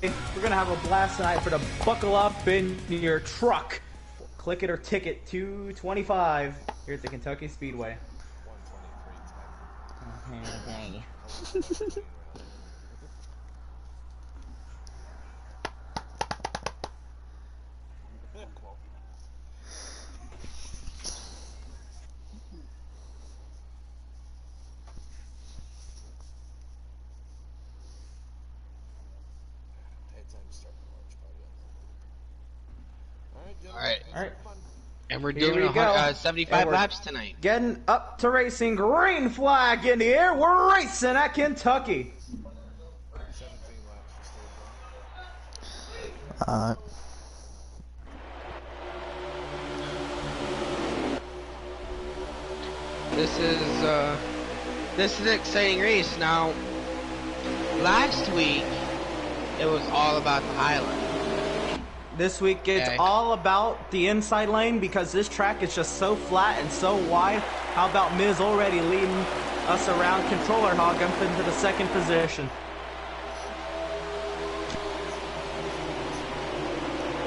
We're gonna have a blast tonight for the buckle up in your truck. Click it or ticket 225 here at the Kentucky Speedway. 123. Alright. And we're doing 75 laps tonight. Getting up to racing, green flag in the air. We're racing at Kentucky. This is an exciting race. Now, last week it was all about the Highland. This week it's all about the inside lane because this track is just so flat and so wide. How about Miz already leading us around? Controller Hog up into the second position.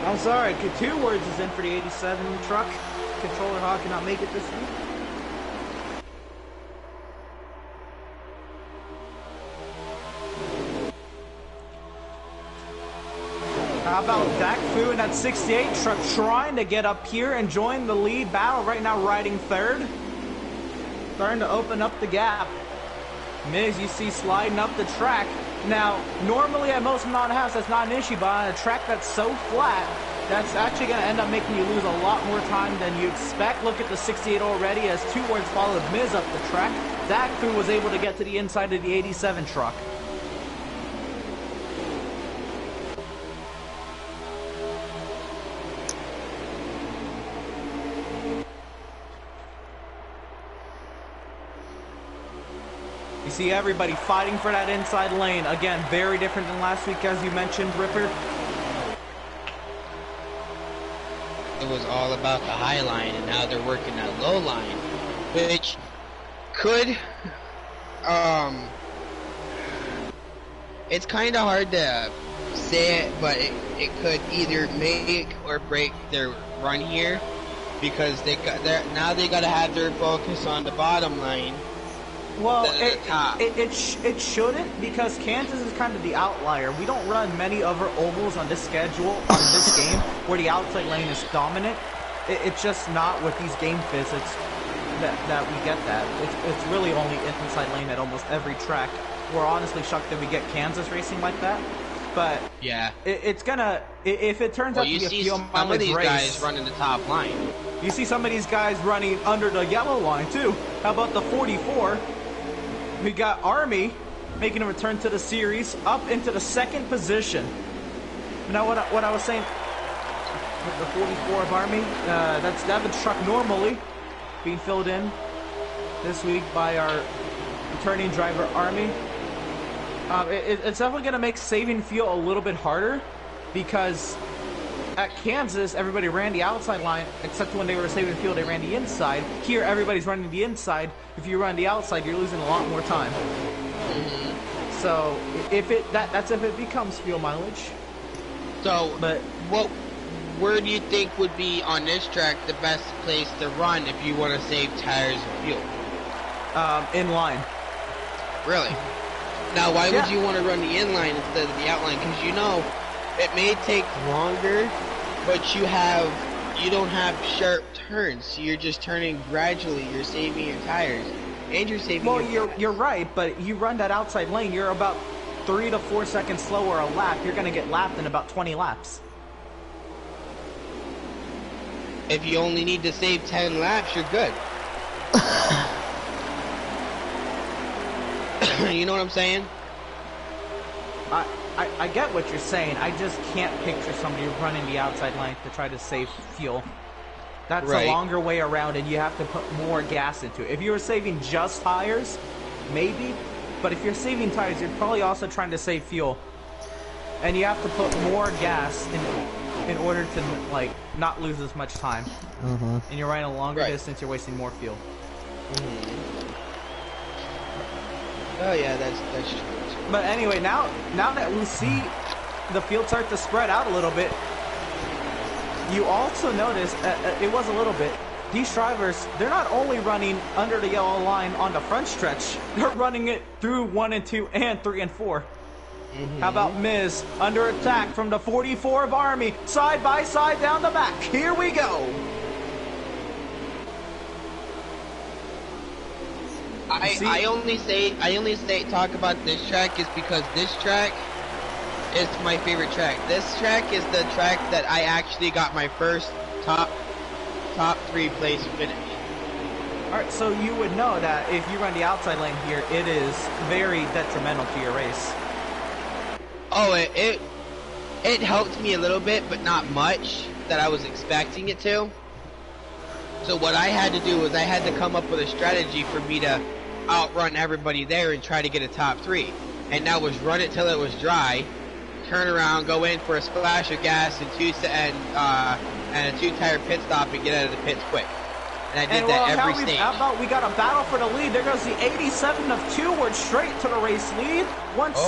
I'm sorry, 2 words is in for the 87 truck. Controller Hog cannot make it this week. How about Dak Fu in that 68 truck trying to get up here and join the lead battle right now, riding third. Starting to open up the gap. Miz, you see sliding up the track. Now, normally at most non-halves, that's not an issue, but on a track that's so flat, that's actually going to end up making you lose a lot more time than you expect. Look at the 68 already as 2 words followed Miz up the track. Dak Fu was able to get to the inside of the 87 truck. You see everybody fighting for that inside lane. Again, very different than last week, as you mentioned, Ripper. It was all about the high line, and now they're working that low line, which could, it's kind of hard to say it, but it could either make or break their run here, because they got to have their focus on the bottom line. Well, it shouldn't, because Kansas is kind of the outlier. We don't run many other ovals on this schedule, on this game, where the outside lane is dominant. It's just not with these game physics that we get that. It's really only inside lane at almost every track. We're honestly shocked that we get Kansas racing like that. But yeah, it's gonna, if it turns out to be a fuel mileage race. Some of these guys running the top line. You see some of these guys running under the yellow line too. How about the 44? We got Army making a return to the series, up into the second position. Now, what I was saying, with the 44 of Army, that's Devin's truck normally being filled in this week by our returning driver, Army. It's definitely going to make saving fuel a little bit harder, because at Kansas, everybody ran the outside line, except when they were saving fuel, they ran the inside. Here, everybody's running the inside. If you run the outside, you're losing a lot more time. So, that's if it becomes fuel mileage. So, but where do you think would be on this track the best place to run if you want to save tires and fuel? In line. Really? Now, why would you want to run the inline instead of the outline? Because you know, it may take longer, but you don't have sharp turns. So you're just turning gradually. You're saving your tires, and you're saving. Well, you're right, but you run that outside lane, you're about 3 to 4 seconds slower a lap. You're gonna get lapped in about 20 laps. If you only need to save 10 laps, you're good. You know what I'm saying? I get what you're saying. I just can't picture somebody running the outside line to try to save fuel. That's a longer way around, and you have to put more gas into it. If you were saving just tires, maybe. But if you're saving tires, you're probably also trying to save fuel. And you have to put more gas in order to, like, not lose as much time. And you're riding a longer distance, you're wasting more fuel. Oh yeah, that's true. But anyway, now that we see the field start to spread out a little bit, you also notice, it was a little bit, these drivers, they're not only running under the yellow line on the front stretch, they're running it through 1 and 2 and 3 and 4. How about Miz under attack from the 44 of Army, side by side down the back. Here we go. I only talk about this track is because this track is my favorite track. This track is the track that I actually got my first top 3 place finish. Alright, so you would know that if you run the outside lane here, it is very detrimental to your race. Oh, it helped me a little bit, but not much that I was expecting it to. So what I had to do was I had to come up with a strategy for me to outrun everybody there and try to get a top 3. And that was run it till it was dry, turn around, go in for a splash of gas and a 2-tire pit stop and get out of the pits quick. And I did that every stage. How about we got a battle for the lead? There goes the 87 of 2 word straight to the race lead. Once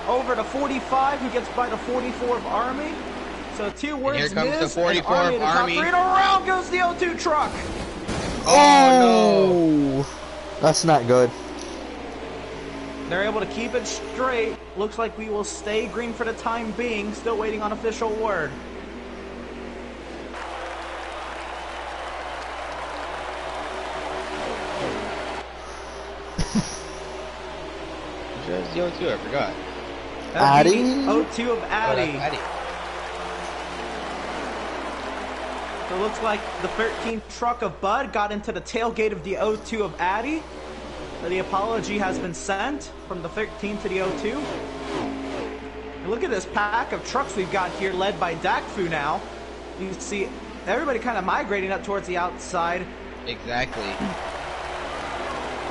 over to 45, he gets by the 44 of Army. So 2 words. And here comes Miz, the 44 Army of Army. And around goes the O2 truck. Oh no! That's not good. They're able to keep it straight. Looks like we will stay green for the time being. Still waiting on official word. Which was the O2? I forgot. Addy? O2 of Addy. Addy. So it looks like the 13th truck of Bud got into the tailgate of the O2 of Addy. So the apology has been sent from the 13 to the O2. And look at this pack of trucks we've got here led by Dakfu now. You see everybody kind of migrating up towards the outside. Exactly.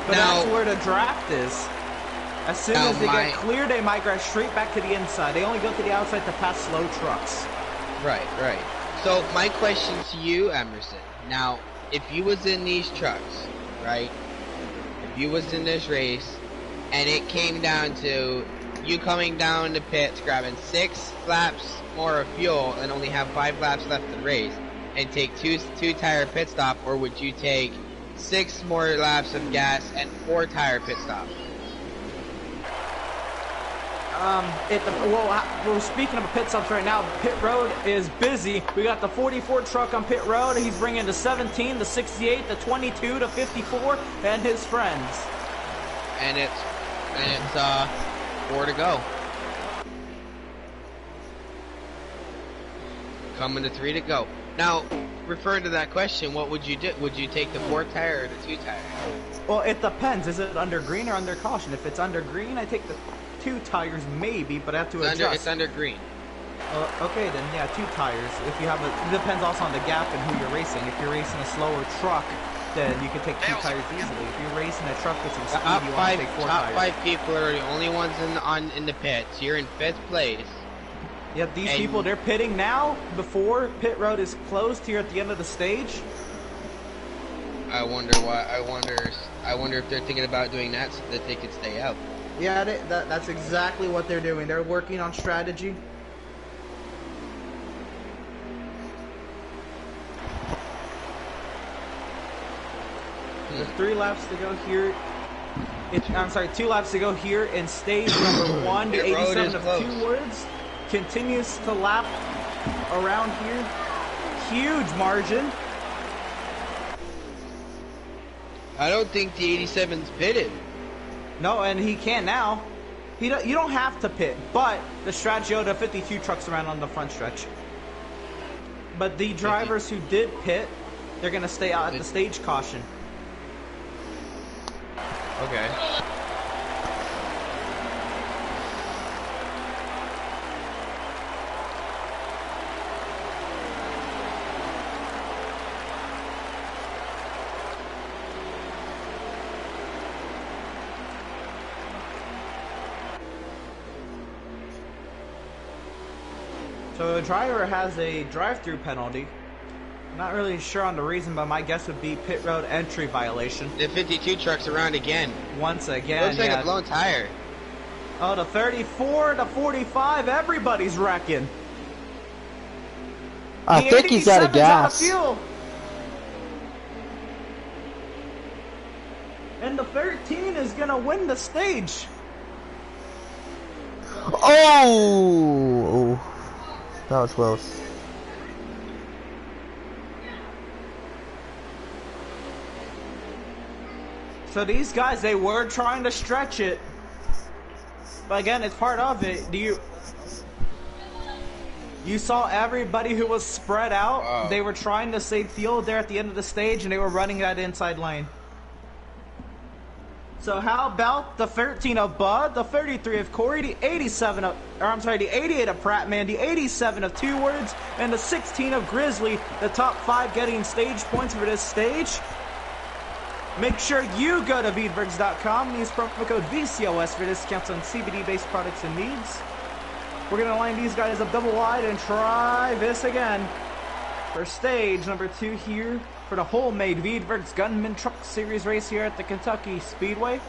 But that's where the draft is. As soon as they get clear, they migrate straight back to the inside. They only go to the outside to pass slow trucks. Right. So my question to you, Emerson. Now, if you was in these trucks, right? If you was in this race, and it came down to you coming down the pits, grabbing 6 laps more of fuel, and only have 5 laps left in the race, and take two tire pit stop, or would you take 6 more laps of gas and 4 tire pit stops? We're speaking of pit stops right now. Pit road is busy. We got the 44 truck on pit road. He's bringing the 17, the 68, the 22, the 54, and his friends. And it's 4 to go. Coming to 3 to go. Now, referring to that question, what would you do? Would you take the 4 tire or the 2 tire? Well, it depends. Is it under green or under caution? If it's under green, I take the 2 tires maybe, but I have to adjust. It's under green. Okay, then yeah, 2 tires. If you have it depends also on the gap and who you're racing. If you're racing a slower truck, then you can take 2 tires easily. If you're racing a truck with some speed, you want to take 4 tires. Top 5 people are the only ones in the pits. You're in 5th place. Yep, these people, they're pitting now before pit road is closed here at the end of the stage. I wonder why. I wonder if they're thinking about doing that so that they could stay out. Yeah, that's exactly what they're doing. They're working on strategy. There's 3 laps to go here. I'm sorry, 2 laps to go here in stage number 1. The 87 of 2 words continues to lap around here. Huge margin. I don't think the 87's pitted. No, and he can now. You don't have to pit, but the strategy of the 52 trucks around on the front stretch. But the drivers who did pit, they're going to stay out at the stage caution. Okay. So the driver has a drive-through penalty. Not really sure on the reason, but my guess would be pit road entry violation. The 52 truck's around again. Once again, Looks like a blown tire. Oh, the 34, the 45, everybody's wrecking. I think he's out of gas. Fuel. And the 13 is gonna win the stage. Oh! That was close. So these guys, they were trying to stretch it. But again, it's part of it. You saw everybody who was spread out. Wow. They were trying to save fuel there at the end of the stage, and they were running that inside lane. So how about the 13 of Bud, the 33 of Corey, the 87 of, or I'm sorry, the 88 of Prattman, the 87 of Two Words, and the 16 of Grizzly, the top 5 getting stage points for this stage. Make sure you go to Veedverks.com, use promo code VCOS for discounts on CBD-based products and needs. We're going to line these guys up double wide and try this again for stage number 2 here for the Wholemade Veedverks Gunman Truck Series race here at the Kentucky Speedway.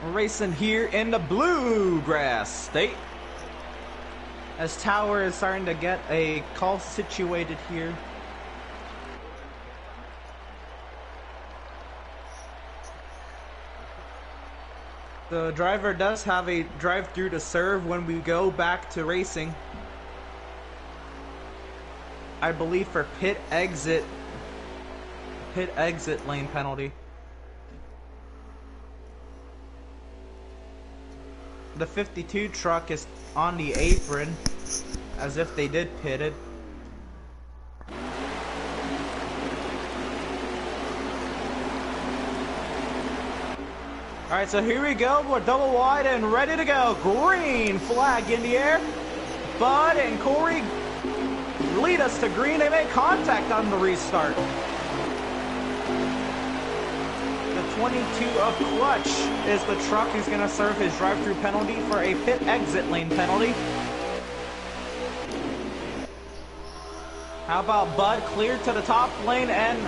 We're racing here in the Bluegrass State, as Tower is starting to get a call situated here. The driver does have a drive-through to serve when we go back to racing. I believe for pit exit lane penalty. The 52 truck is on the apron, as if they did pit it. Alright, so here we go. We're double wide and ready to go. Green flag in the air. Bud and Corey lead us to green. They make contact on the restart. The 22 of Clutch is the truck who's going to serve his drive-through penalty for a pit exit lane penalty. How about Bud cleared to the top lane and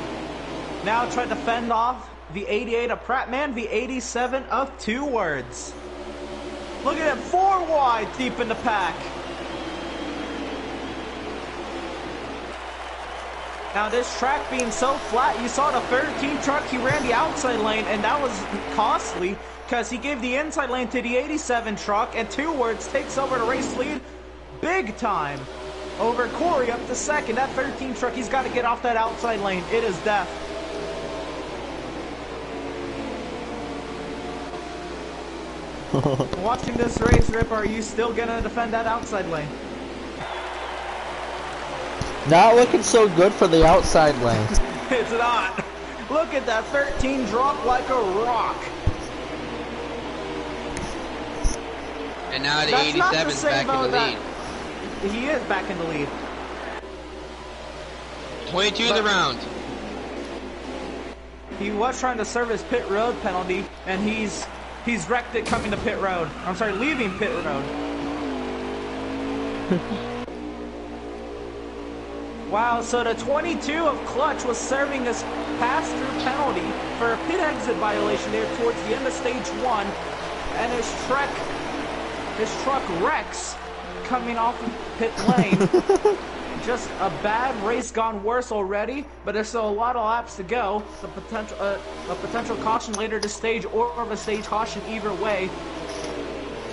now try to fend off the 88 of Prattman, the 87 of Two Words. Look at him, 4 wide deep in the pack. Now this track being so flat, you saw the 13 truck, he ran the outside lane, and that was costly because he gave the inside lane to the 87 truck, and Two Words takes over the race lead big time over Corey up to second. That 13 truck, he's got to get off that outside lane. It is death. Watching this race, Rip, are you still gonna defend that outside lane? Not looking so good for the outside lane. It's not. Look at that 13 drop like a rock. And now the 87's back in the lead. He is back in the lead. 22 in the round. He was trying to serve his pit road penalty, and he's wrecked it coming to pit road. I'm sorry, leaving pit road. Wow, so the 22 of Clutch was serving his pass-through penalty for a pit exit violation there towards the end of stage 1. And his truck wrecks coming off of pit lane. Just a bad race gone worse already, but there's still a lot of laps to go. A potential caution later this stage, or of a stage caution either way.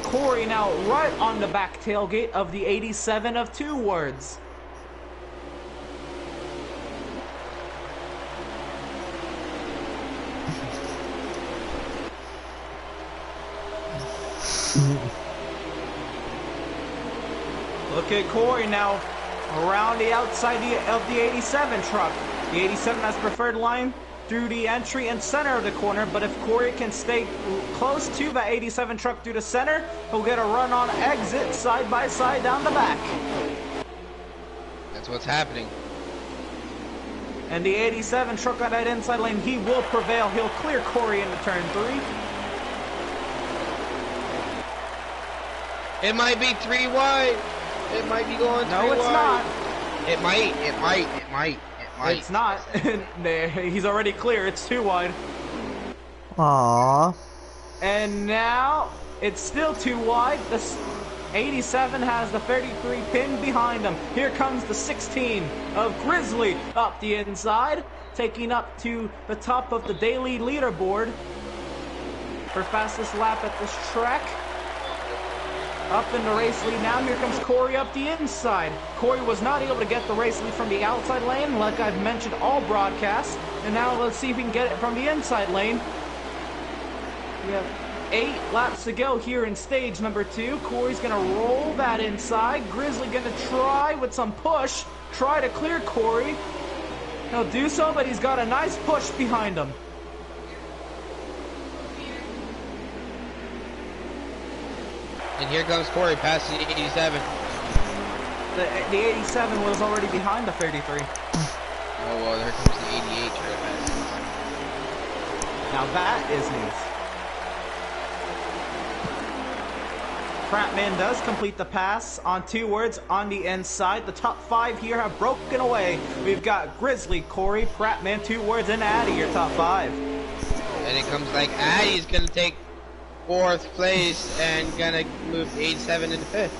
Corey now right on the back tailgate of the 87 of Two Words. Look at Corey now around the outside of the 87 truck. The 87 has preferred line through the entry and center of the corner, but if Corey can stay close to that 87 truck through the center, he'll get a run on exit side by side down the back. That's what's happening. And the 87 truck on that inside lane, he will prevail. He'll clear Corey into turn 3. It might be 3 wide. It might be going 3 wide. No, it's not. It might. It's not. He's already clear. It's 2 wide. Aww. And now it's still 2 wide. The 87 has the 33 pinned behind him. Here comes the 16 of Grizzly up the inside, taking up to the top of the daily leaderboard for fastest lap at this track. Up in the race lead now, here comes Corey up the inside. Corey was not able to get the race lead from the outside lane, like I've mentioned all broadcasts. And now let's see if we can get it from the inside lane. We have 8 laps to go here in stage number 2. Corey's gonna roll that inside. Grizzly gonna try with some push, try to clear Corey. He'll do so, but he's got a nice push behind him. And here comes Corey passing the 87. The 87 was already behind the 33. Oh, well, there comes the 88 trying to pass. Now that is news. Prattman does complete the pass on 2 words on the inside. The top 5 here have broken away. We've got Grizzly, Corey, Prattman, 2 words, and Addy, your top 5. And it comes like Addy's gonna take 4th place and gonna move 87 into 5th.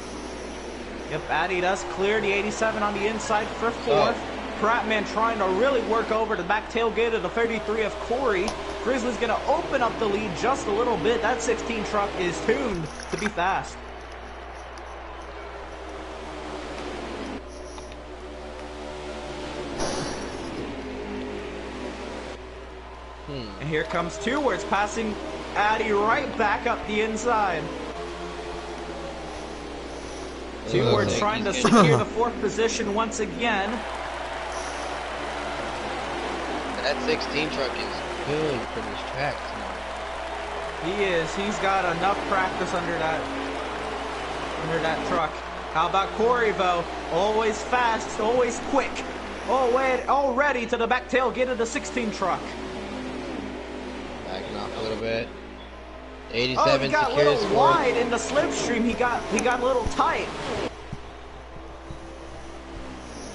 Yep, Addy does clear the 87 on the inside for 4th. Prattman trying to really work over the back tailgate of the 33 of Corey. Grizzly's gonna open up the lead just a little bit. That 16 truck is tuned to be fast. And here comes 2 words passing Addy right back up the inside. 2 words trying to secure the 4th position once again. That 16 truck is good for this track tonight. He is. He's got enough practice under that truck. How about Corey, though? Always fast, always quick. All ready to the back tailgate of the 16 truck. Backing off a little bit. 87 oh, he got a secures little wide in the slipstream. He got a little tight.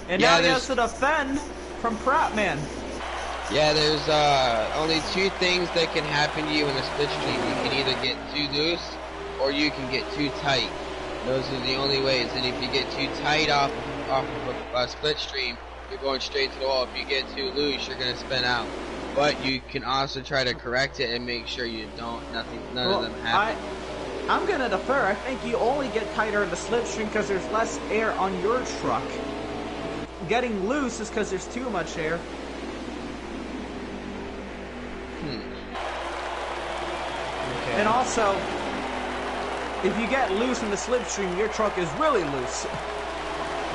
And now he has to defend from Prattman. Yeah, there's only 2 things that can happen to you in a slipstream. You can either get too loose or you can get too tight. Those are the only ways. And if you get too tight off of a slipstream, you're going straight to the wall. If you get too loose, you're gonna spin out. But you can also try to correct it and make sure you don't, none of them happen. I'm gonna defer. I think you only get tighter in the slipstream because there's less air on your truck. Getting loose is because there's too much air. Okay. And also, if you get loose in the slipstream, your truck is really loose.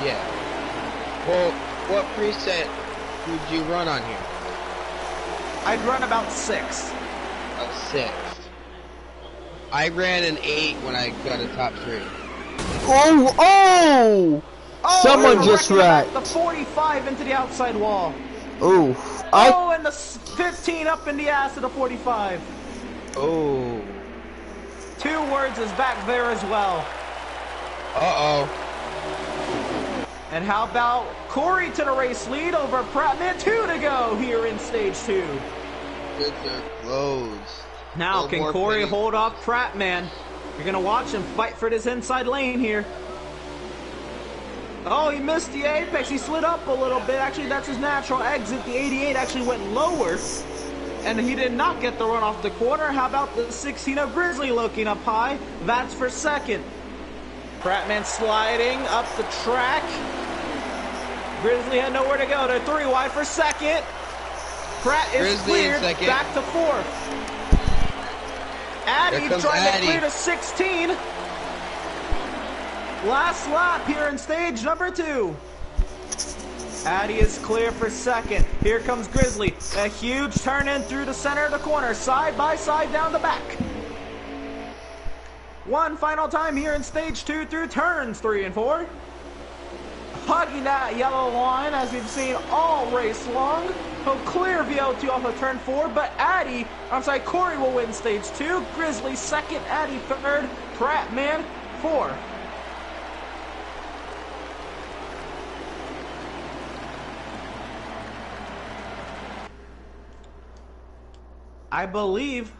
Yeah. Well, what preset would you run on here? I'd run about 6. A 6. I ran an 8 when I got a top 3. Oh! Someone just wrecked. The 45 into the outside wall. Ooh. And the 15 up in the ass of the 45. Oh. 2 words is back there as well. Uh-oh. And how about Corey to the race lead over Prattman? 2 to go here in stage 2. Good to close. Now, can Corey hold off Prattman? You're going to watch him fight for this inside lane here. Oh, he missed the apex. He slid up a little bit. Actually, that's his natural exit. The 88 actually went lower. And he did not get the run off the corner. How about the 16 of Grizzly looking up high? That's for 2nd. Prattman sliding up the track. Grizzly had nowhere to go. They're 3 wide for 2nd. Pratt is cleared. Back to 4th. Addy trying to clear to 16. Last lap here in stage number 2. Addy is clear for 2nd. Here comes Grizzly. A huge turn in through the center of the corner. Side by side down the back. One final time here in stage 2 through turns 3 and 4. Hugging that yellow line as we've seen all race long. He'll clear VO2 off of turn 4, but Corey will win stage 2. Grizzly 2nd, Addy 3rd. Prattman 4. I believe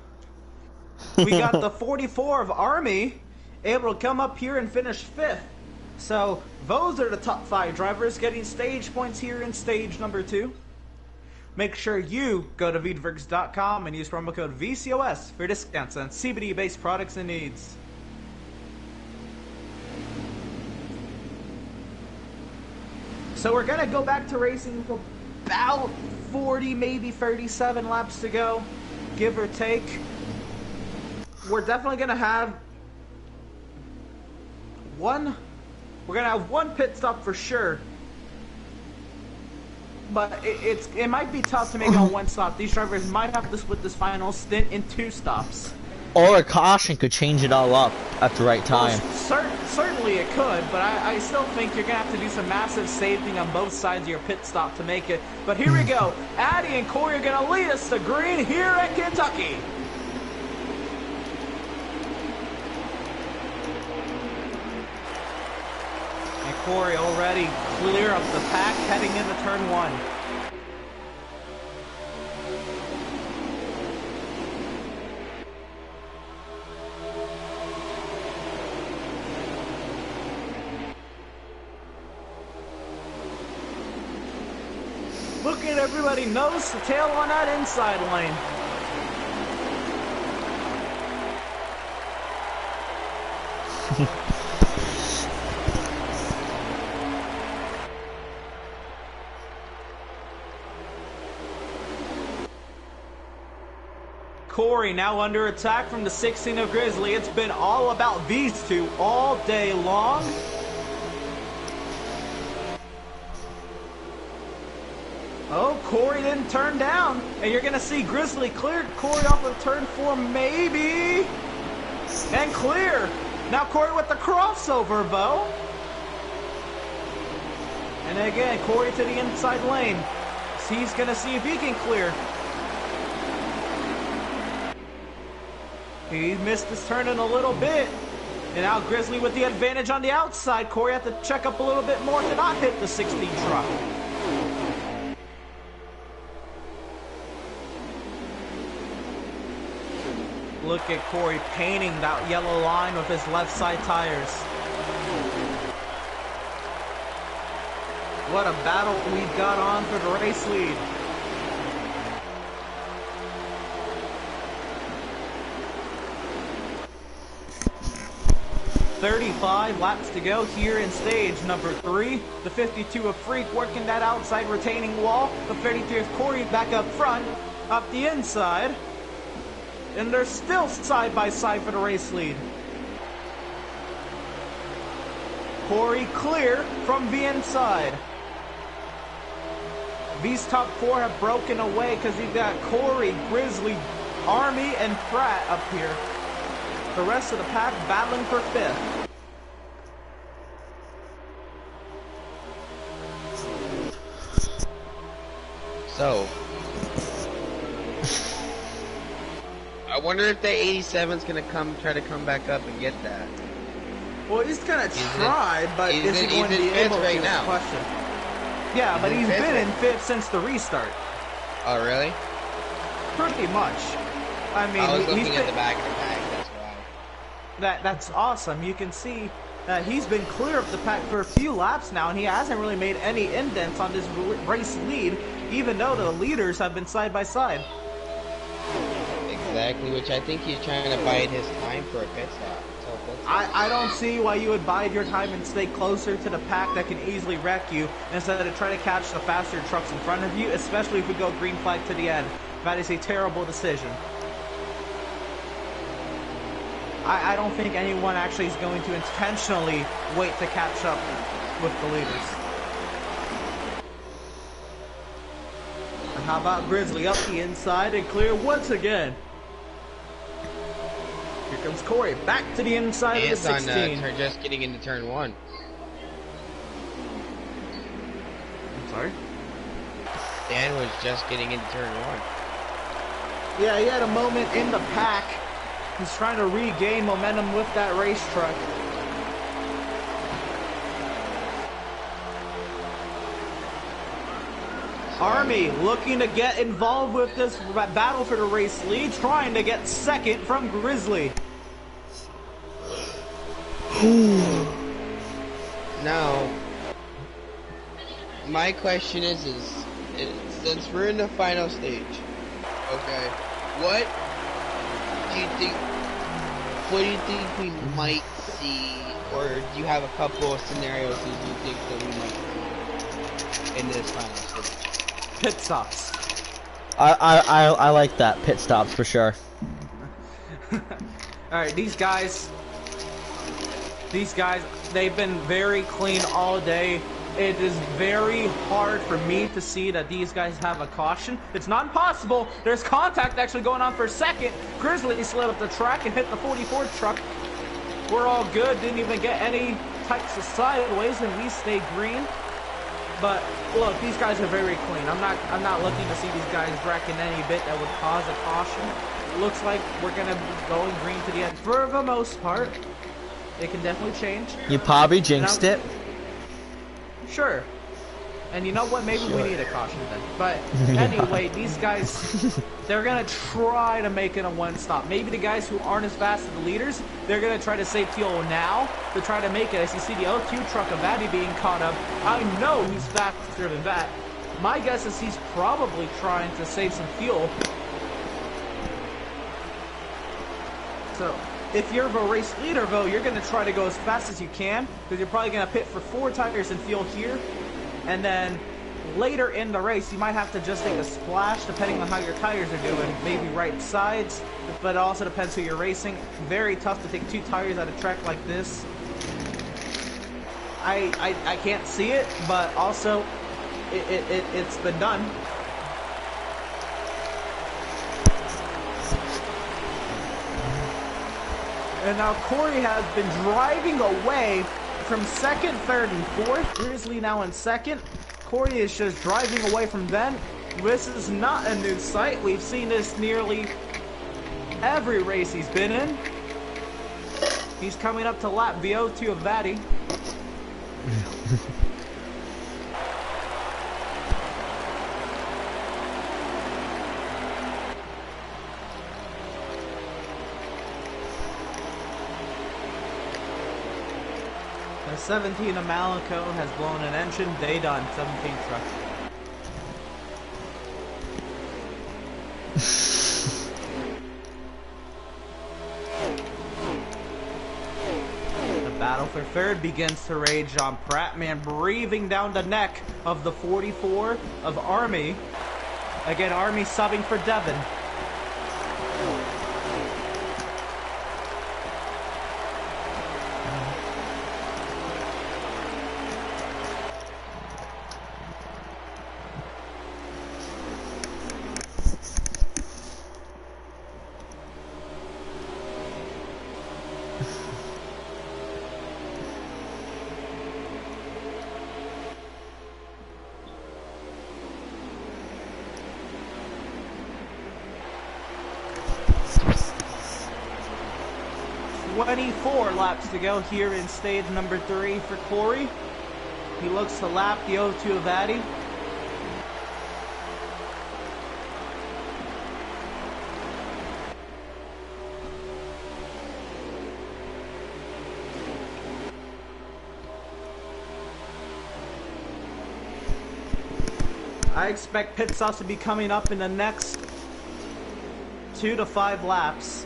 we got the 44 of Army able to come up here and finish 5th. So those are the top 5 drivers getting stage points here in stage number 2. Make sure you go to Veedverks.com and use promo code VCOS for discounts on CBD-based products and needs. So we're going to go back to racing with about 40, maybe 37 laps to go, give or take. We're definitely going to have one pit stop for sure. But it might be tough to make it on one stop. These drivers might have to split this final stint in 2 stops. Or a caution could change it all up at the right time. Well, certainly it could, but I still think you're going to have to do some massive safety on both sides of your pit stop to make it. But here we go. Addy and Corey are going to lead us to green here at Kentucky. And Corey already clear of the pack heading into turn 1. Look at everybody nose to tail on that inside lane. Corey now under attack from the 16 of Grizzly. It's been all about these two all day long. Oh, Corey didn't turn down. And you're going to see Grizzly clear Corey off of turn 4, maybe. And clear. Now Corey with the crossover, Bo. And again, Corey to the inside lane. So he's going to see if he can clear. He missed his turn in a little bit. And now Grizzly with the advantage on the outside. Corey had to check up a little bit more to not hit the 16 truck. Look at Corey painting that yellow line with his left side tires. What a battle we've got on for the race lead. "35 laps to go here in stage number 3. The 52 of Freak working that outside retaining wall. The 33 of Corey back up front, up the inside. And they're still side by side for the race lead. Corey clear from the inside. These top 4 have broken away because you've got Corey, Grizzly, Army, and Pratt up here. The rest of the pack battling for 5th. So, I wonder if the 87's gonna try to come back up and get that. Well, he's gonna try, but is he going to be able to? Right now. Question. Yeah, but he's been in 5th since the restart. Oh, really? Pretty much. I mean, I was looking at the back of the pack. That's why. That's awesome. You can see that he's been clear of the pack for a few laps now, and he hasn't really made any indents on this race lead, even though the leaders have been side by side. Exactly, which I think he's trying to bide his time for a pit stop. I don't see why you would bide your time and stay closer to the pack that can easily wreck you instead of trying to catch the faster trucks in front of you, especially if we go green flag to the end. That is a terrible decision. I don't think anyone actually is going to intentionally wait to catch up with the leaders. And how about Grizzly up the inside and clear once again? Here comes Corey back to the inside of the 16. On, just getting into turn 1. I'm sorry? Dan was just getting into turn 1. Yeah, he had a moment in the pack. He's trying to regain momentum with that race truck. Army looking to get involved with this battle for the race lead, trying to get second from Grizzly. Now, my question is since we're in the final stage, okay, what do you think we might see, or do you have a couple of scenarios that you think that we might see in this final stage? Pit stops. I like that, pit stops for sure. Alright, these guys, they've been very clean all day. It is very hard for me to see that these guys have a caution. It's not impossible. There's contact actually going on for a second. Grizzly slid up the track and hit the 44 truck. We're all good. Didn't even get any types of sideways, and we stay green. But look, these guys are very clean. I'm not looking to see these guys wrecking any bit that would cause a caution. It looks like we're gonna be going green to the end for the most part. It can definitely change. You probably jinxed it. Sure. And you know what? Maybe we need a caution then. But anyway, these guys, they're going to try to make it a one-stop. Maybe the guys who aren't as fast as the leaders, they're going to try to save fuel now to try to make it. As you see the O2 truck of Addy being caught up, I know he's faster than that. My guess is he's probably trying to save some fuel. So, if you're the race leader, though, you're going to try to go as fast as you can, because you're probably going to pit for 4 tires and fuel here. And then later in the race, you might have to just take a splash, depending on how your tires are doing. Maybe right sides, but it also depends who you're racing. Very tough to take 2 tires at a track like this. I can't see it, but also it's been done. And now Corey has been driving away from second, third, and fourth. Grizzly now in second. Corey is just driving away from them. This is not a new sight. We've seen this nearly every race he's been in. He's coming up to lap VO2 of Vatty. The 17 of Malico has blown an engine. They done. 17 truck. The battle for third begins to rage on Prattman, breathing down the neck of the 44 of Army. Again, Army subbing for Devin. .24 laps to go here in stage number 3 for Corey. He looks to lap the O2 of Addy. I expect pit stops to be coming up in the next 2 to 5 laps.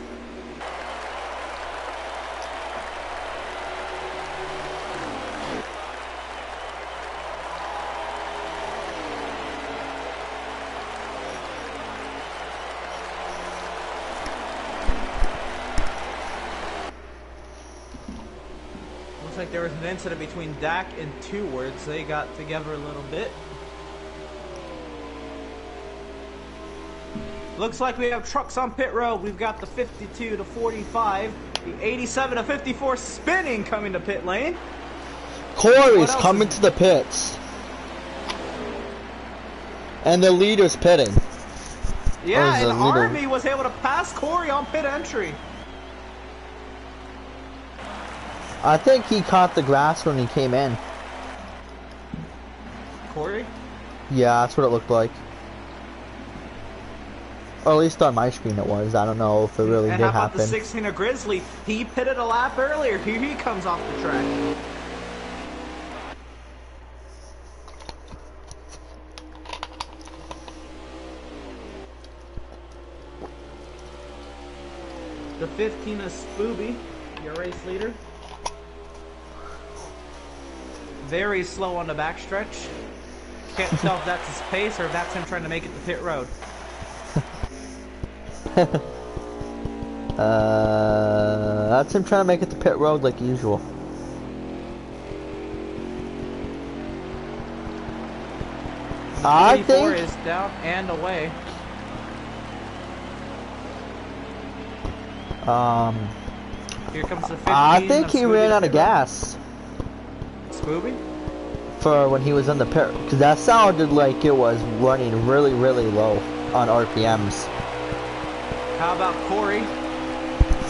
Looks like there was an incident between Dak and Two Words. They got together a little bit. Looks like we have trucks on pit road. We've got the 52 to 45, the 87 to 54 spinning coming to pit lane. Corey's coming to the pits. And the leader's pitting. Yeah, and Army was able to pass Corey on pit entry. I think he caught the grass when he came in. Corey? Yeah, that's what it looked like. Or at least on my screen it was. I don't know if it really And did how about happen. the 16 of Grizzly? He pitted a lap earlier. Here he comes off the track. The 15 of Spooby, your race leader. Very slow on the backstretch. Can't tell if that's his pace or if that's him trying to make it to pit road. That's him trying to make it to pit road like usual. I think is down and away. Here comes the 15. I think he ran out of gas. Spooby? For when he was in the pit, because that sounded like it was running really, really low on RPMs. How about Corey?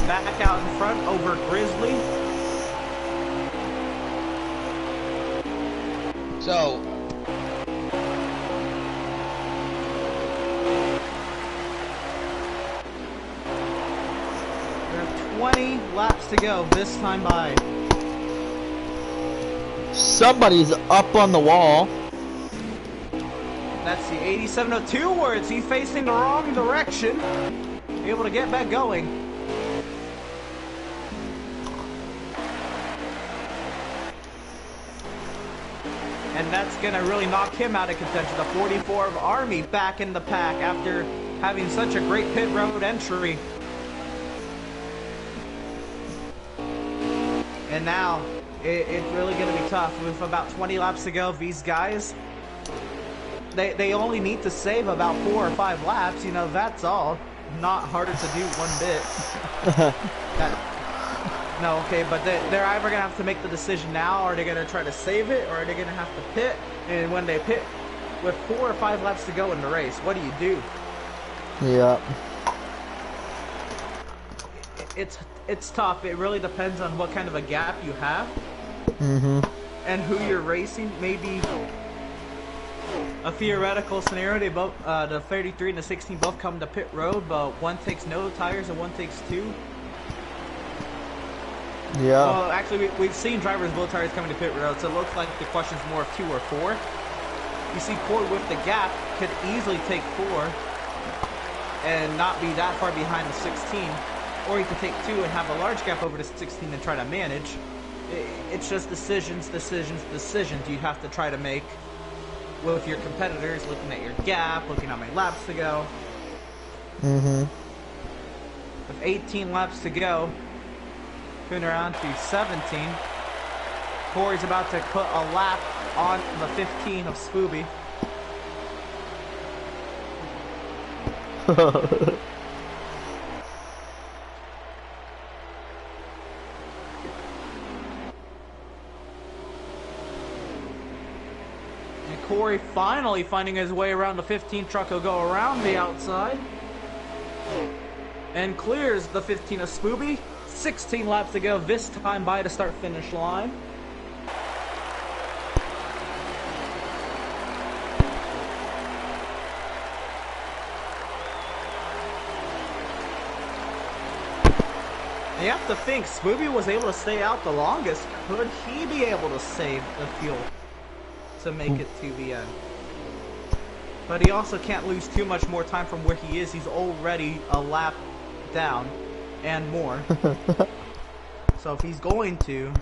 Back out in front over Grizzly. So, we have 20 laps to go this time by. Somebody's up on the wall. That's the 8702 words. He's facing the wrong direction. Able to get back going. And that's going to really knock him out of contention. The 44 of Army back in the pack after having such a great pit road entry. And now, it's really going to be tough. With about 20 laps to go, these guys, they only need to save about 4 or 5 laps. You know, that's all. Not harder to do one bit. No, okay, but they're either going to have to make the decision now, or they're going to try to save it, or they're going to have to pit. And when they pit, with 4 or 5 laps to go in the race, what do? Yeah. It's tough. It really depends on what kind of a gap you have. Mm-hmm. And who you're racing. Maybe a theoretical scenario, they both, the 33 and the 16 both come to pit road, but one takes no tires and one takes 2. Yeah. Well, actually, we've seen drivers with both tires coming to pit road, so it looks like the question's more of 2 or 4. You see, Corey with the gap could easily take 4 and not be that far behind the 16, or you could take 2 and have a large gap over the 16 and try to manage. It's just decisions you have to try to make with your competitors, looking at your gap, looking at how many laps to go. Mm-hmm. With 18 laps to go, turn around to 17. Corey's about to put a lap on the 15 of Spooby. And Corey finally finding his way around the 15 truck. He'll go around the outside and clears the 15 of Spooby. 16 laps to go this time by the start-finish line. And you have to think, Spooby was able to stay out the longest. Could he be able to save the fuel to make it to the end? But he also can't lose too much more time from where he is. He's already a lap down and more. So if he's going to,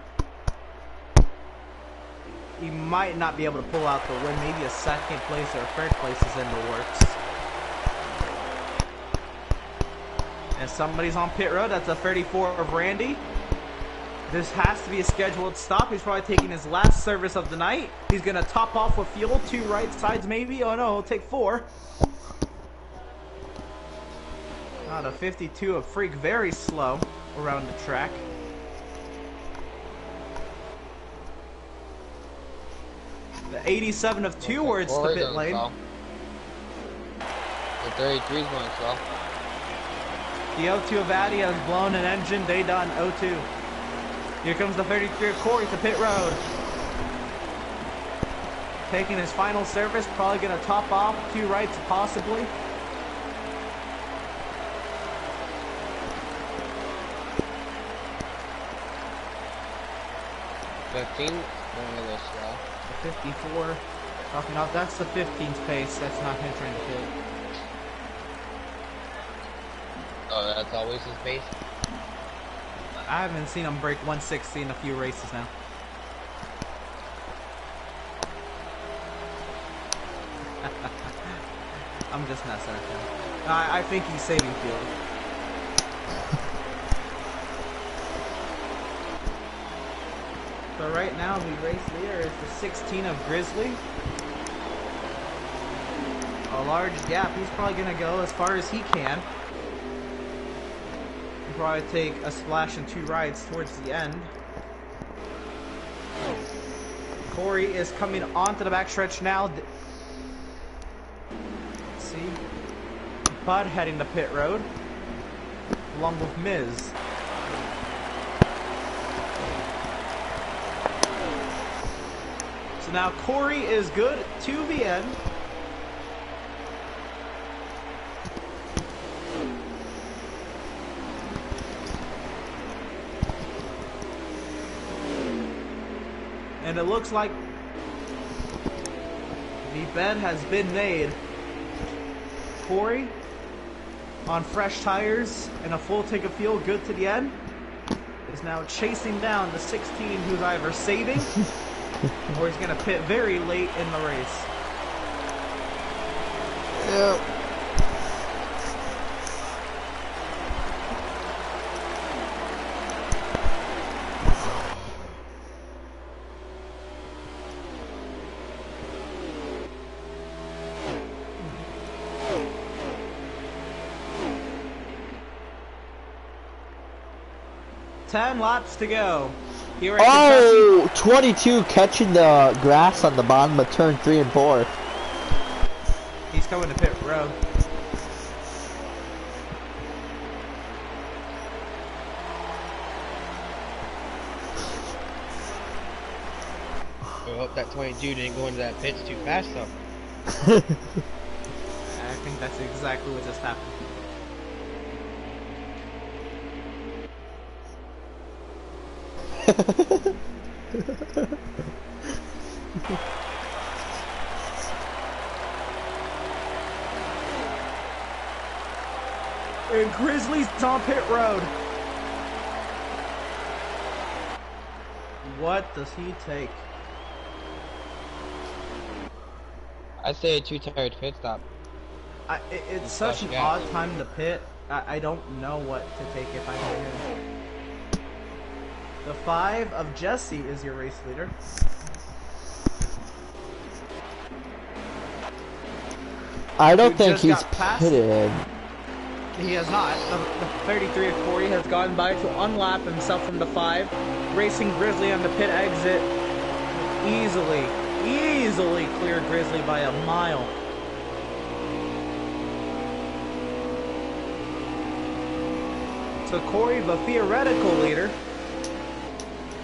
he might not be able to pull out the win. Maybe a second place or a third place is in the works. And somebody's on pit road. That's a 34 of Randy. This has to be a scheduled stop. He's probably taking his last service of the night. He's going to top off with fuel. 2 right sides maybe. Oh no, he'll take 4. The 52 of Freak, very slow around the track. The 87 of Two Words to pit lane. The 33 is going slow. The 02 of Addy has blown an engine. They done 02. Here comes the 33 of Corey to pit road. Taking his final service, probably going to top off 2 rights possibly. Going a little slow. The 54. Talking off. That's the 15th pace. That's not him trying to hit. Oh, that's always his pace? I haven't seen him break 160 in a few races now. I'm just messing with him. I think he's saving fuel. So right now the race leader is the 16 of Grizzly. A large gap. He's probably going to go as far as he can. He'll probably take a splash and 2 rides towards the end. Corey is coming onto the backstretch now. Let's see. Bud heading to pit road, along with Miz. So now Corey is good to the end. And it looks like the bed has been made. Corey, on fresh tires and a full tank of fuel, good to the end, is now chasing down the 16 who's either saving or he's going to pit very late in the race. Yep. Ten laps to go. Here at Oh, 22 catching the grass on the bottom of turn 3 and 4. He's coming to pit road. I hope that 22 didn't go into that pits too fast though. I think that's exactly what just happened. And Grizzly's on pit road. What does he take? I'd say a 2-tired pit stop. It's such an odd time to pit. I don't know what to take if I were him. The 5 of Jesse is your race leader. I don't think he's pitted. He has not. The 33 of Corey has gone by to unlap himself from the 5. Racing Grizzly on the pit exit. Easily clear Grizzly by a mile. So Corey, the theoretical leader.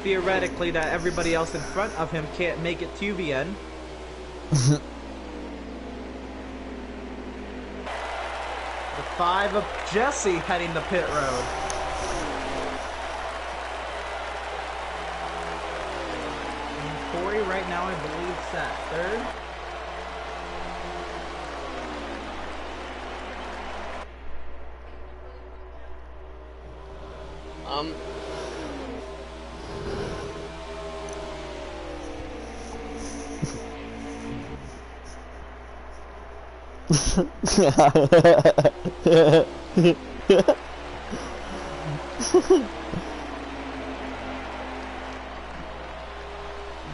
Theoretically, that everybody else in front of him can't make it to the end. The 5 of Jesse heading to pit road. And Corey right now, I believe, is at 3rd. The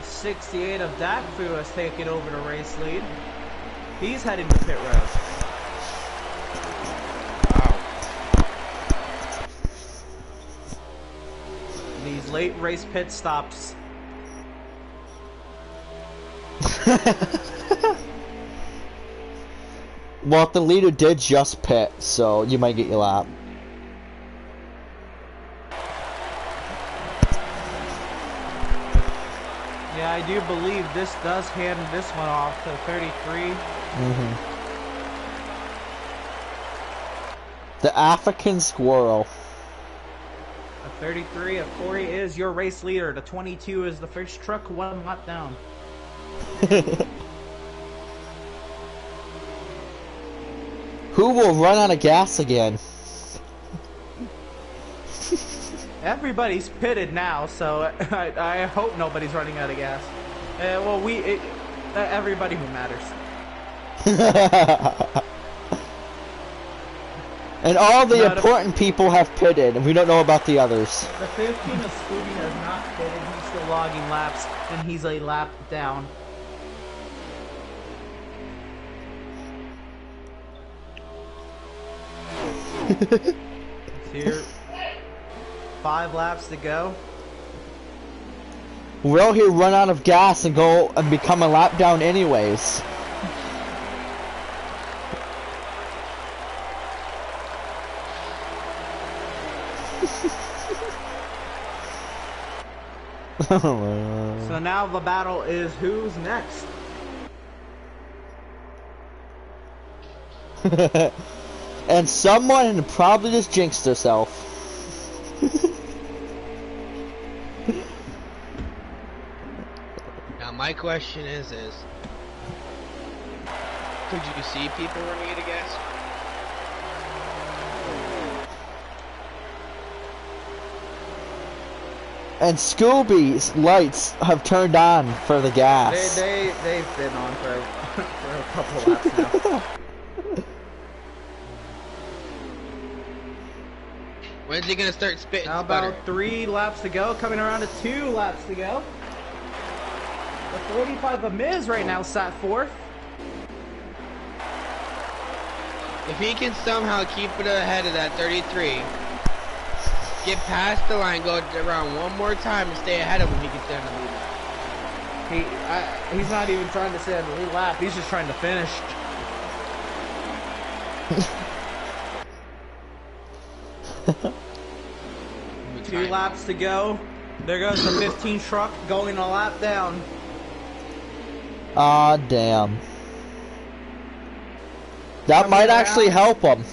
68 of Dakfu has taken over the race lead. He's heading to pit road. Wow. These late race pit stops. Well, the leader did just pit, so you might get your lap. Yeah, I do believe this does hand this one off to 33. The African squirrel. The 33 of Corey is your race leader. The 22 is the first truck, 1 lap down. Who will run out of gas again? Everybody's pitted now, so I hope nobody's running out of gas. Well, everybody who matters. And all the important people have pitted, and we don't know about the others. The 15 of Scooby has not pitted. He's still logging laps, and he's a lap down. Here, 5 laps to go. Will he run out of gas and go and become a lap down anyways? So now the battle is who's next? And someone probably just jinxed herself. Now my question is could you see people running out of gas? And Scooby's lights have turned on for the gas. They've been on for a couple laps now. When's he gonna start spitting How sputter? about 3 laps to go? Coming around to 2 laps to go. The 45 of Miz right now sat 4th. If he can somehow keep it ahead of that 33, get past the line, go around one more time and stay ahead of him, he can stay on the lead. He's not even trying to stay on the lead lap. He's just trying to finish. 2 laps to go. There goes the 15 truck going a lap down. Ah, damn. That might actually help him.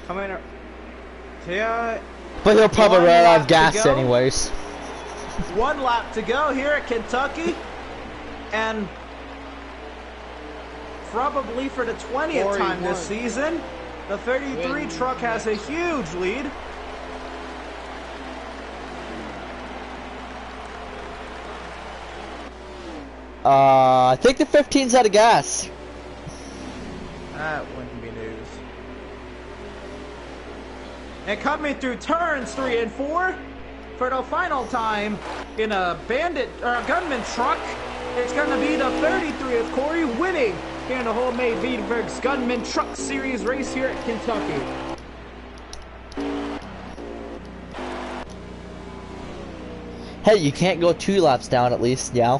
Coming. Yeah. But he'll probably run out of gas anyways. 1 lap to go here at Kentucky. And probably for the 20th time this season, the 33 truck has a huge lead. I think the 15's out of gas. That wouldn't be news. And coming through turns 3 and 4 for the final time in a gunman truck, it's going to be the 33 of Corey winning here in the Wholemade Veedverks Gunman Truck Series race here at Kentucky. Hey, you can't go 2 laps down at least, yeah.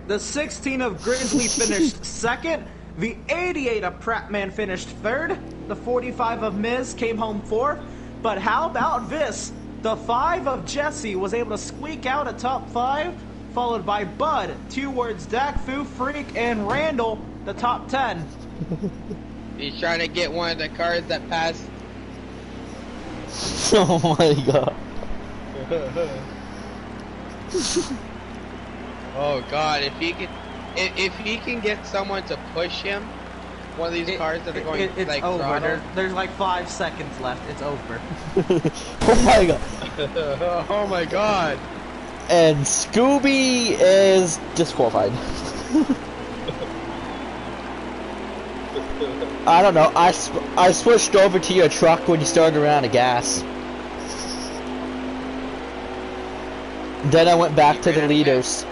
The 16 of Grizzly finished 2nd. The 88 of Prattman finished 3rd. The 45 of Miz came home 4th. But how about this? The 5 of Jesse was able to squeak out a top 5, followed by Bud, 2 words Dak, Fu, Freak, and Randall, the top 10. He's trying to get one of the cars that passed. Oh my god. Oh god, if he can get someone to push him, one of these cars that are going it's like over. throttle. There's like 5 seconds left. It's over. Oh my god. Oh my god. And Scooby is disqualified. I don't know. I switched over to your truck when you started running out of gas. Then I went back to the leaders.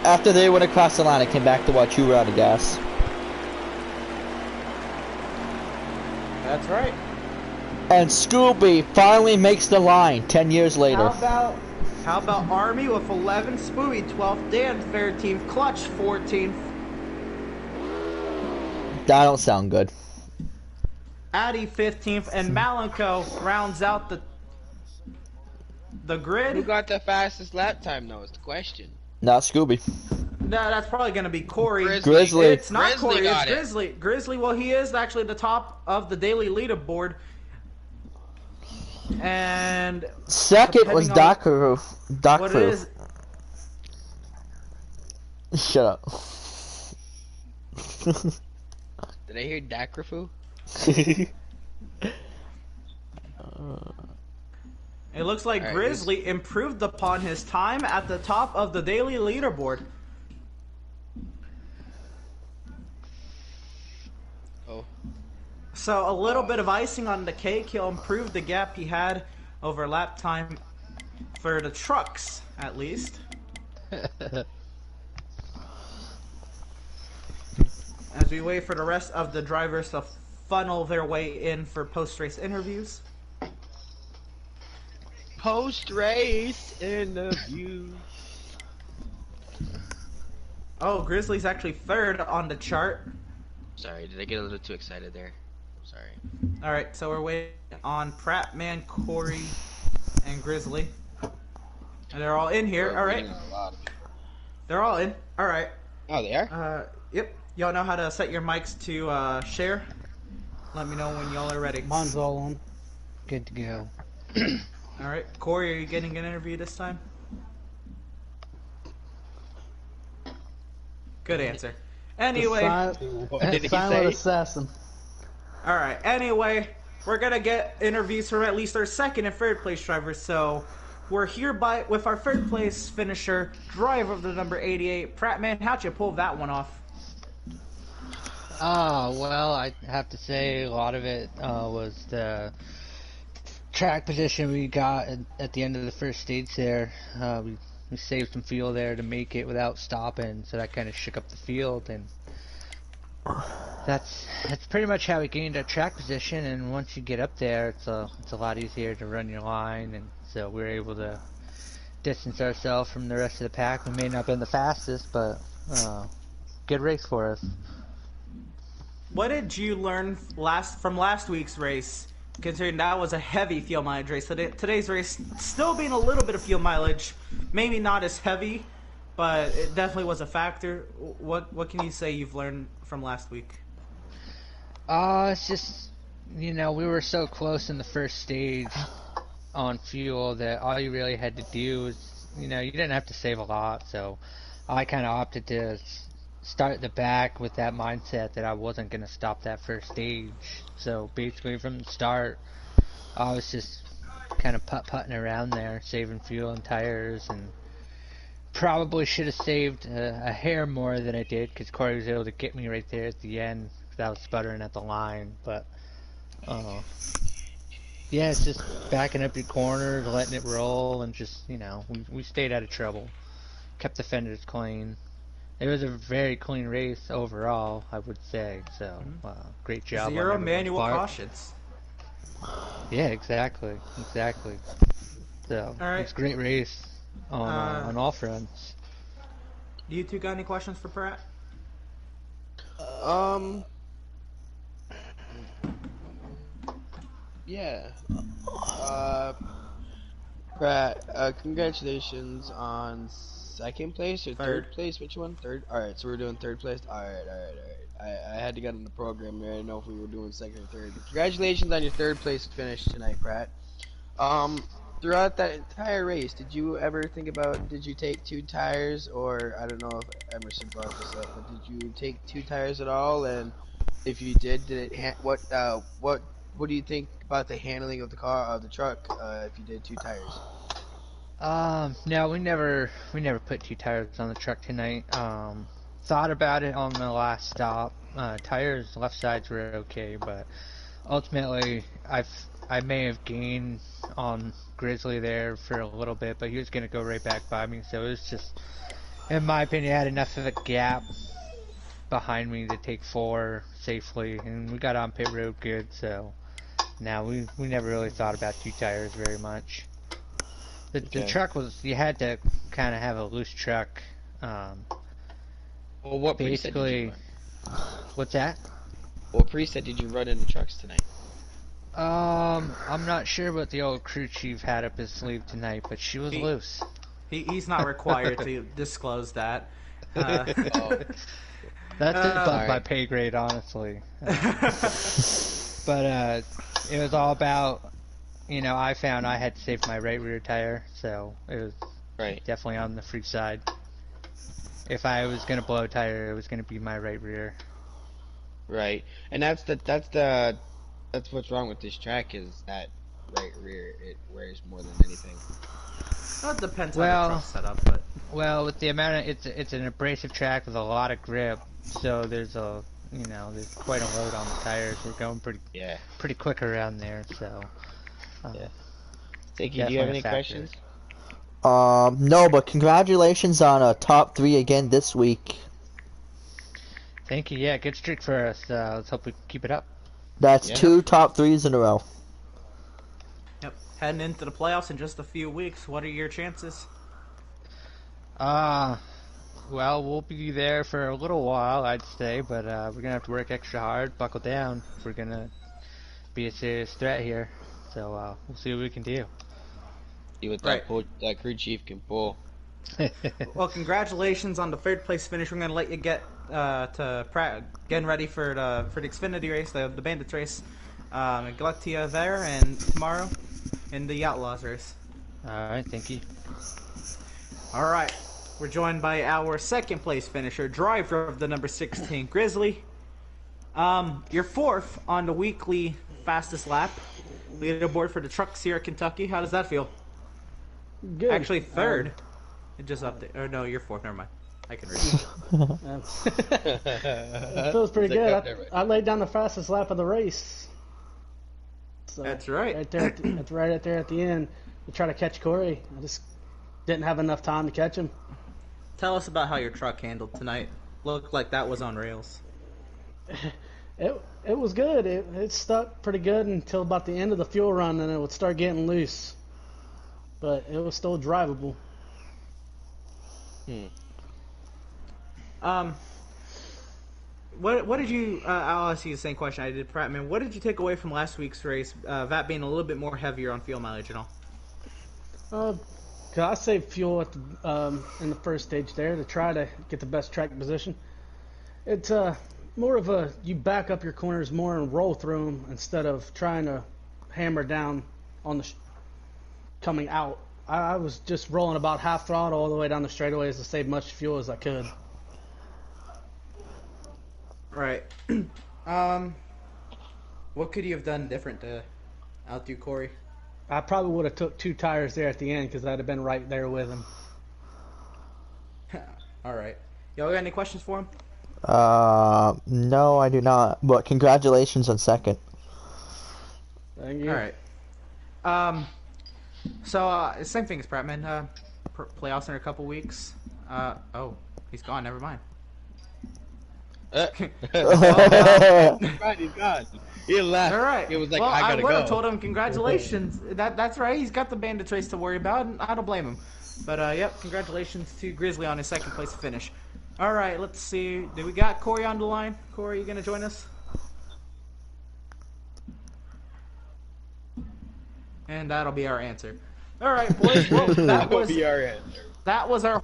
After they went across the line, I came back to watch you run out of gas. That's right. And Scooby finally makes the line 10 years later. How about Army with 11, Spooey 12th, Dan 13th, Clutch 14th. That don't sound good. Addy 15th, and Malenko rounds out the grid. Who got the fastest lap time, though, is the question. Not Scooby. No, that's probably going to be Corey. Grizzly. It's not Grizzly Corey, it's got it. Grizzly. Grizzly, well, he is actually the top of the daily leaderboard. And second was Dakaru. What it is? Shut up. Did I hear Dakrafu? It looks like All right, Grizzly improved upon his time at the top of the daily leaderboard. Oh. So a little bit of icing on the cake. He'll improve the gap he had over lap time for the trucks, at least. As we wait for the rest of the drivers to funnel their way in for post-race interviews. Post-race interview. Oh, Grizzly's actually third on the chart. Sorry, did I get a little too excited there? I'm sorry. Alright, so we're waiting on Prattman, Corey, and Grizzly. And they're all in here, alright. They're all in, alright. Oh, they are? Yep. Y'all know how to set your mics to share? Let me know when y'all are ready. Mine's all on. Good to go. Alright, Corey, are you getting an interview this time? Good answer. Anyway. What did he Silent say? assassin. Alright, anyway, we're gonna get interviews from at least our second and third place drivers, so we're hereby with our third place finisher, driver of the number 88, Prattman. How'd you pull that one off? Well, I have to say a lot of it was the track position we got at the end of the first stage there. We saved some fuel there to make it without stopping, so that kind of shook up the field, and that's pretty much how we gained our track position. And once you get up there, it's a lot easier to run your line, and so we were able to distance ourselves from the rest of the pack. We may not have been the fastest, but good race for us. What did you learn from last week's race, considering that was a heavy fuel mileage race? So today's race still being a little bit of fuel mileage, maybe not as heavy, but it definitely was a factor. What can you say you've learned from last week? It's just, we were so close in the first stage on fuel that all you really had to do was, you didn't have to save a lot, so I kind of opted to start the back with that mindset that I wasn't going to stop that first stage. So basically from the start, I was just kind of putt-putting around there, saving fuel and tires, and probably should have saved a hair more than I did, because Corey was able to get me right there at the end because I was sputtering at the line. But yeah, it's just backing up your corners, letting it roll, and just, we stayed out of trouble, kept the fenders clean. It was a very clean race overall, I would say. So, great job. Zero manual cautions. Yeah, exactly. So, right. It's a great race on all fronts. Do you two got any questions for Pratt? Yeah. Pratt, congratulations on second place or third place? Which one? Third? Alright, so we're doing third place? Alright. I had to get in the program there. I didn't know if we were doing second or third. But congratulations on your third place finish tonight, Pratt. Throughout that entire race, did you ever think about, did you take two tires, or I don't know if Emerson brought this up, but did you take two tires at all? And if you did it, what do you think about the handling of the truck, if you did two tires? No, we never put two tires on the truck tonight. Thought about it on the last stop. Tires left sides were okay, but ultimately I may have gained on Grizzly there for a little bit, but he was gonna go right back by me, so it was just, in my opinion, I had enough of a gap behind me to take four safely, and we got on pit road good, so now we never really thought about two tires very much. The truck was, you had to kind of have a loose truck. Well, what basically, preset did you run? What's that? What preset did you run in the trucks tonight? I'm not sure what the old crew chief had up his sleeve tonight, but she was loose. He's not required to disclose that. That's above my pay grade, honestly. But it was all about, I found I had to save my right rear tire, so it was definitely on the free side. If I was gonna blow a tire, it was gonna be my right rear. Right, and that's what's wrong with this track is that right rear. It wears more than anything. Well, it depends on the truck setup, but with the amount of it's an abrasive track with a lot of grip, so there's there's quite a load on the tires. We're going pretty quick around there, so. Thank you. Do you have any questions? No, but congratulations on a top 3 again this week. Thank you. Yeah, good streak for us. Let's hope we keep it up. That's 2 top 3s in a row. Yep. Heading into the playoffs in just a few weeks. What are your chances? Well, we'll be there for a little while, I'd say, but we're gonna have to work extra hard, buckle down if we're gonna be a serious threat here. So we'll see what we can do. See what that crew chief can pull. Well, congratulations on the 3rd place finish. We're gonna let you get getting ready for the Xfinity race, the Bandits race. Good luck to you there, and tomorrow in the Outlaws race. All right, thank you. All right, we're joined by our 2nd place finisher, driver of the number 16 Grizzly. You're 4th on the weekly fastest lap leaderboard for the trucks here at Kentucky. How does that feel? Good. Actually, 3rd. It just updated. Or no, you're 4th. Never mind. I can read it. It feels pretty good. I laid down the fastest lap of the race. So that's right. That's right out there at the end to try to catch Corey. I just didn't have enough time to catch him. Tell us about how your truck handled tonight. Looked like that was on rails. It was good. It stuck pretty good until about the end of the fuel run, and it would start getting loose. But it was still drivable. What did you? I'll ask you the same question I did, Pratt. Man, what did you take away from last week's race? That being a little bit more heavier on fuel mileage and all. Cause I saved fuel at in the first stage there to try to get the best track position. It's more of you back up your corners more and roll through them instead of trying to hammer down on the coming out. I was just rolling about half throttle all the way down the straightaways to save much fuel as I could. Right. What could you have done different to outdo Corey? I probably would have took 2 tires there at the end because I'd have been right there with him. All right. Y'all got any questions for him? No, I do not. But congratulations on 2nd. Thank you. All right. So same thing as Prattman. Playoffs in a couple weeks. Oh, he's gone. Never mind. He's gone. He left. All right. He was like, well, I gotta would have go. told him congratulations. That's right. He's got the Bandits race to worry about, and I don't blame him. But yep, congratulations to Grizzly on his 2nd place finish. All right, let's see. Do we got Corey on the line? Corey, you gonna join us? And that'll be our answer. All right, boys. Well, that was our